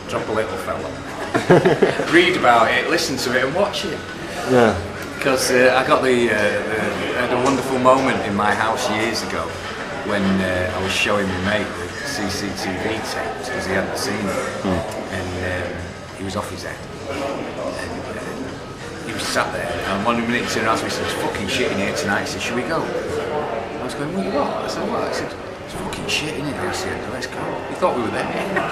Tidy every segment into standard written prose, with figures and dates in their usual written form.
drop a little fella. Read about it, listen to it and watch it. Yeah. Because I got I had a wonderful moment in my house years ago when I was showing my mate the CCTV tapes because he hadn't seen it. And he was off his head. And he was sat there and 1 minute he turned around to me and said, "It's fucking shit in here tonight." He said, "Should we go?" I was going, "What you want?" I said, "What?" I said, "It's fucking shit in here." I said, "Let's go." He thought we were there.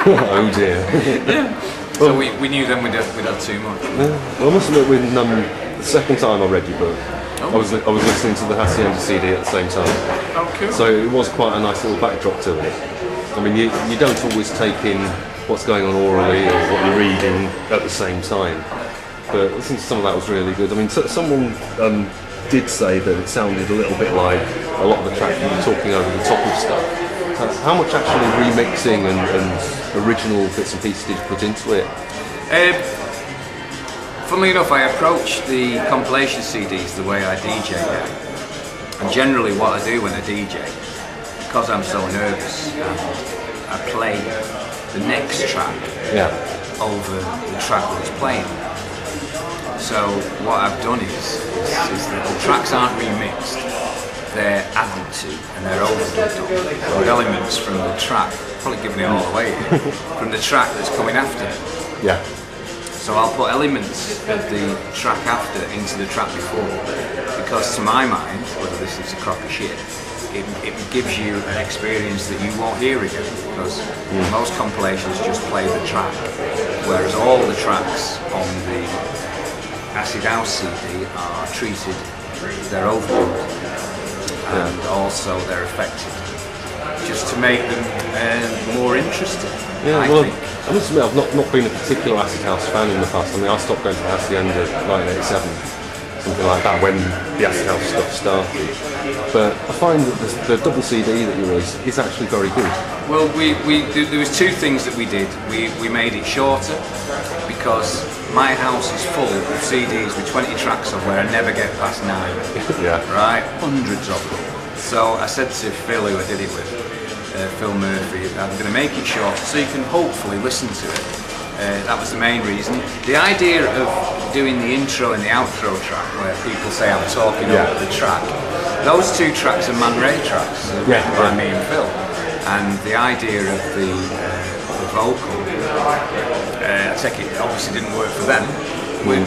Oh dear. Yeah. So we knew then we'd had too much. Well, I must admit, when the second time I read your book, I was listening to the Hacienda CD at the same time. Oh, cool. So it was quite a nice little backdrop to it. I mean, you don't always take in what's going on orally or what you're reading at the same time. But listening to some of that was really good. I mean, someone did say that it sounded a little bit like a lot of the tracks you were talking over the top of stuff. How much actually remixing and original bits and pieces did you put into it? Funnily enough, I approach the compilation CDs the way I DJ now. And generally what I do when I DJ, because I'm so nervous, I play the next track over the track that's playing. So what I've done is that the tracks aren't remixed, they're added to and they're overdubbed on with elements from the track, probably giving it all away here, from the track that's coming after. Yeah. So I'll put elements of the track after into the track before, because to my mind, whether this is a crock of shit, it gives you an experience that you won't hear again, because most compilations just play the track, whereas all the tracks on the Acid House CD are treated, they're overdubbed, and also they're affected, just to make them more interesting. Yeah, I well, think. I must admit, I've not been a particular Acid House fan in the past. I mean, I stopped going to Hacienda in 1987, something like that, when the Acid House stuff started. But I find that the double CD that you released is actually very good. Well, there was two things that we did. We made it shorter, because my house is full of CDs with 20 tracks on where I never get past 9. Yeah. Right? Hundreds of them. So I said to Phil, who I did it with, Phil Murphy, I'm going to make it shorter so you can hopefully listen to it. That was the main reason. The idea of doing the intro and the outro track, where people say I'm talking over the track, those two tracks are Man Ray tracks, written by me and Phil. And the idea of the vocal, I take it obviously didn't work for them,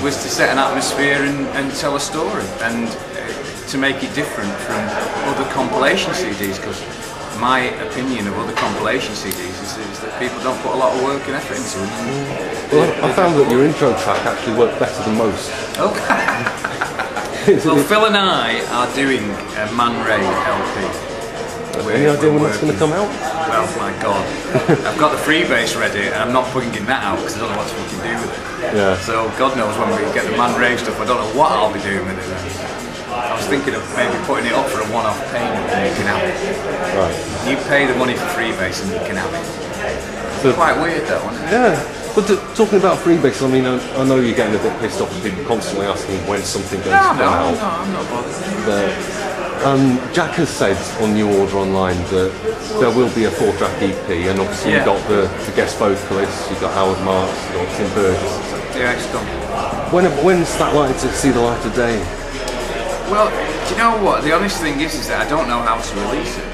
was to set an atmosphere and tell a story, and to make it different from other compilation CDs, because my opinion of other compilation CDs is that people don't put a lot of work and effort into them. Well, I found that your intro track actually worked better than most. Okay. Well, Phil and I are doing a Man Ray LP. Any idea when that's going to come out? Well, my God. I've got the Freebass ready and I'm not putting that out because I don't know what to fucking do with it. Yeah. So God knows when we get the Man Ray stuff, I don't know what I'll be doing with it. I was thinking of maybe putting it up for a one-off payment and you can have it. Right. You pay the money for Freebass and you can have it. So, quite weird that one, isn't it? Yeah. But talking about Freebass, I mean, I know you're getting a bit pissed off with people constantly asking when something goes to come out. No, I'm not bothered. But, Jack has said on New Order Online that there will be a 4-track EP, and obviously you've got the guest vocalists, you've got Howard Marks, you've got Tim Burgess. Yeah, it's done. When's that likely to see the light of day? Well, do you know what? The honest thing is that I don't know how to release it,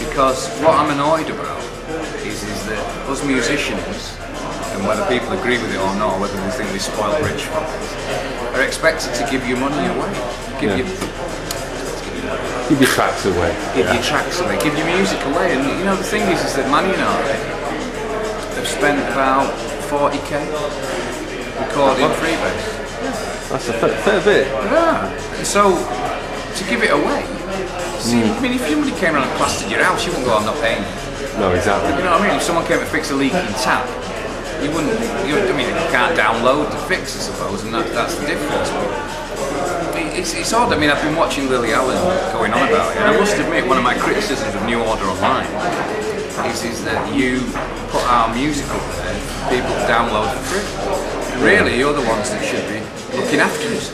because what I'm annoyed about is that us musicians, and whether people agree with it or not, or whether they think we spoil rich fuckers, are expected to give you money away. Give your tracks away. Give your tracks away. Give your music away. And you know, the thing is that Manny and I have spent about 40k recording Freebass. That's a fair bit. Yeah. And so, to give it away, see, I mean, if somebody came around and plastered your house, you wouldn't go, I'm not paying you. No, exactly. You know what I mean? If someone came to fix a leaking tap, you wouldn't, I mean, you can't download the fix, I suppose, and that's the difference. It's odd. I mean, I've been watching Lily Allen going on about it, and I must admit, one of my criticisms of New Order Online is that you put our music up there for people to download for free. And really, you're the ones that should be looking after us.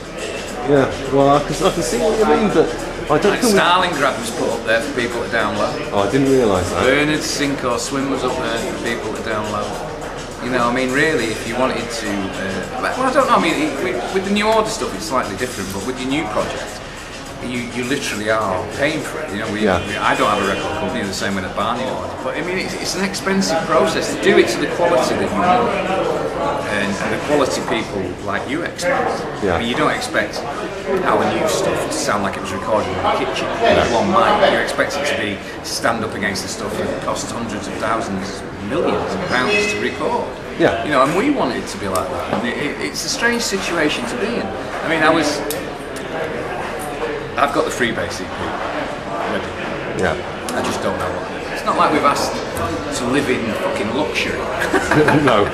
Yeah, well, I can see what you mean, but I don't think Stalingrad was put up there for people to download. Oh, I didn't realise that. Bernard Sink or Swim was up there for people to download. You know, I mean, really, if you wanted to, well, I don't know. I mean, with the New Order stuff, it's slightly different. But with your new project, you literally are paying for it. You know, I don't have a record company the same way that Barney does. But I mean, it's an expensive process to do it to the quality that you want, and the quality people like you expect. Yeah. I mean, you don't expect our new stuff to sound like it was recorded in the kitchen with one mic. You expect it to stand up against the stuff that costs hundreds of thousands, millions of pounds to record. Yeah. You know, and we want it to be like that. And it's a strange situation to be in. I mean, I've got the Freebass EP ready. Yeah. I just don't know what. It's not like we've asked to live in fucking luxury. No.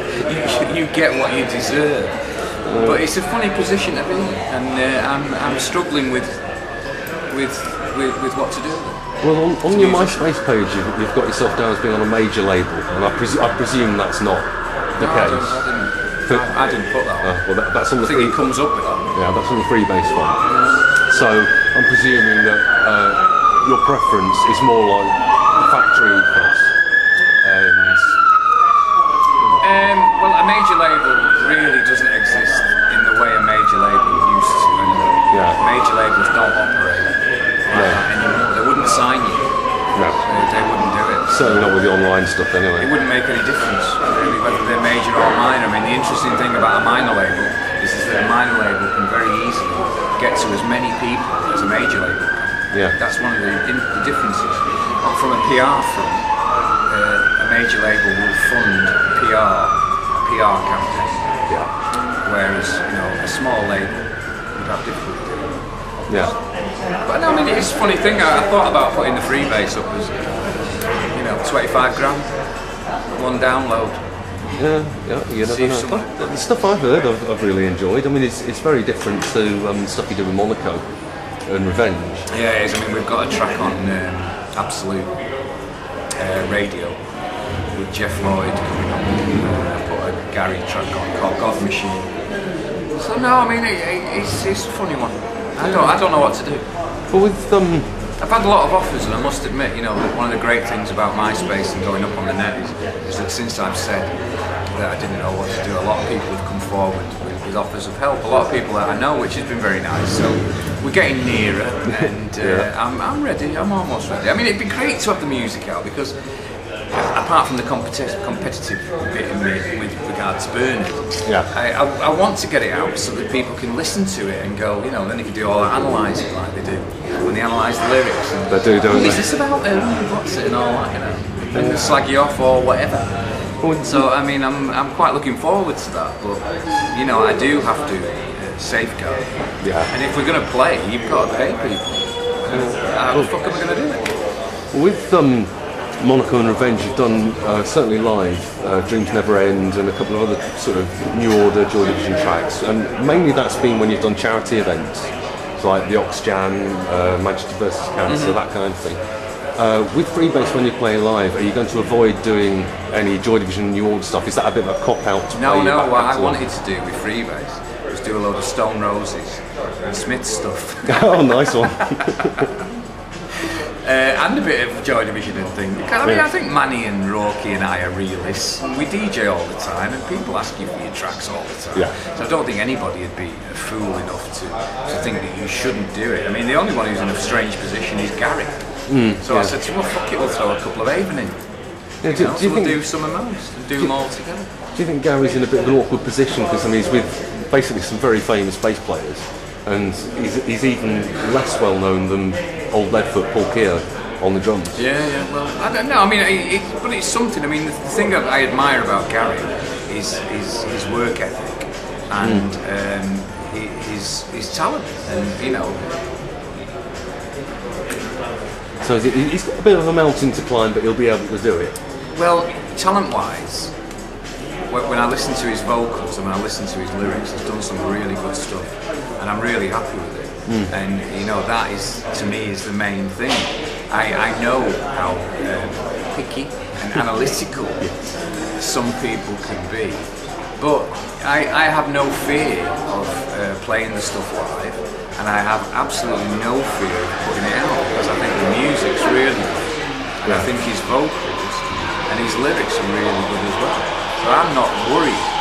You get what you deserve. But it's a funny position to be in, and I'm struggling with what to do. Well, on your MySpace page, you've got yourself down as being on a major label, and I presume that's not the case. I didn't put that on. Well, that's on the. I think it comes up with that. Yeah, that's on the Freebass one. So I'm presuming that your preference is more like factory ethos, and well, a major label really doesn't exist in the way a major label used to anyway. Yeah. Major labels don't operate like that anymore. They wouldn't sign you. no, They wouldn't do it. certainly not with the online stuff It anyway. wouldn't make any difference really whether they're major or minor. I mean, the interesting thing about a minor label is that a minor label can very easily get to as many people as a major label can. Yeah. That's one of the differences. From a PR front, a major label will fund a PR campaign, Yeah. whereas a small label would have difficulty doing it. Yeah. But no, I mean, it's a funny thing. I thought about putting the Freebass up as 25 grand, one download. Yeah, you See if never know. someone- But the stuff I've heard, I've really enjoyed. I mean, it's very different to stuff you do with Monaco and Revenge. Yeah, it is. I mean, we've got a track on Absolute Radio with Jeff Lloyd coming on. I put a Gary track on called God Machine. So no, I mean, it's a funny one. I don't know what to do. But with I've had a lot of offers, and I must admit, one of the great things about MySpace and going up on the net is that since I've said that I didn't know what to do, a lot of people have come forward with offers of help. A lot of people that I know, which has been very nice. So we're getting nearer, and I'm ready. I'm almost ready. I mean, it'd be great to have the music out because, apart from the competitive bit in me with regards to burning, I want to get it out so that people can listen to it and go, then they can do all that analysing like they do when they analyse the lyrics. And, They do, don't what they? is this about? What's it and all that, and slag you off or whatever. So I mean, I'm quite looking forward to that, but I do have to safeguard. Yeah. And if we're going to play, you've got to pay people. How the fuck are we going to do it? with Monaco and Revenge, you've done certainly live, Dreams Never End, and a couple of other sort of New Order, Joy Division tracks, and mainly that's been when you've done charity events, so like the Ox Jam, Manchester vs Cancer, that kind of thing. With Freebass, when you're playing live, are you going to avoid doing any Joy Division New Order stuff? Is that a bit of a cop-out to No, play your back what I catalogue? wanted to do with Freebass was do a load of Stone Roses and Smith stuff. Oh, nice one. And a bit of Joy Division and thing. I mean, I think Manny and Rocky and I are realists. We DJ all the time, and people ask you for your tracks all the time. Yeah. So I don't think anybody would be a fool enough to think that you shouldn't do it. I mean, the only one who's in a strange position is Gary. So I said to him, well, fuck it, we'll throw a couple of Avon in. Yeah, So do you we'll think, do some of most and do them all together. do you think Gary's in a bit of an awkward position? Because I mean, he's with basically some very famous bass players, and he's even less well known than old Leadfoot Paul Keir on the drums. Yeah, well, I don't know. I mean, but it's something. I mean, the thing that I admire about Gary is his work ethic and his talent, and So he's got a bit of a mountain to climb, but he'll be able to do it. well, talent-wise, when I listen to his vocals and when I listen to his lyrics, he's done some really good stuff, and I'm really happy with it. And that is, to me, is the main thing. I know how picky and analytical some people can be, but I have no fear of playing the stuff live, and I have absolutely no fear of putting it out because I think the music's really good, and I think his vocals and his lyrics are really good as well. So I'm not worried